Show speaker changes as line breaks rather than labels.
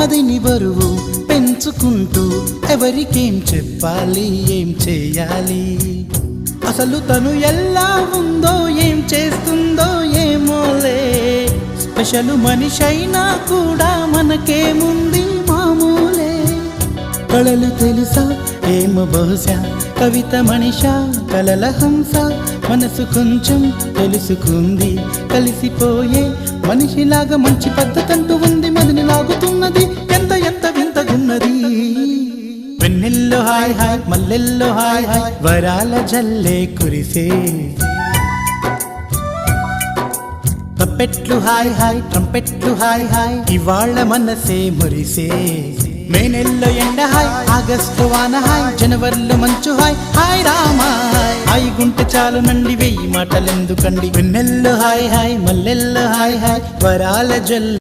మదిని బరువు పెంచుకుంటూ ఎవరికేం చెప్పాలి ఏం చేయాలి అసలు తను ఎలా ఉందో ఏం చేస్తుందో ఏమోలే స్పెషల్ మనిషైనా కూడా మనకేముంది మామూలే కళలు తెలుసా ఏమో బహుశా కవిత మనిషా కలల హంస మనసు కొంచెం తెలుసుకుంది కలిసిపోయే మనిషిలాగా మంచి పద్ధతంటూ ఉంది మదిని లాగుతున్నది ఎంత ఎంత వింతగున్నది వెన్నెల్లో హాయ్ హాయ్ మల్లెల్లో హాయ్ హాయ్ వరాల జల్లే కురిసే తప్పెట్లు హాయ్ హాయ్ ట్రంపెట్లు హాయ్ హాయ్ ఇవాళ్ళ మనసే మురిసే మే నెల్లో ఎండ హాయ్ ఆగస్టు వాన హాయ్ జనవరిలో మంచు హాయ్ హాయ్ రామా హాయ్ గుంటె చాలు నండి వెయ్యి మాటలెందుకండి వెన్నెల్లో హాయ్ హాయ్ మల్లెల్లో హాయ్ హాయ్ వరాల జల్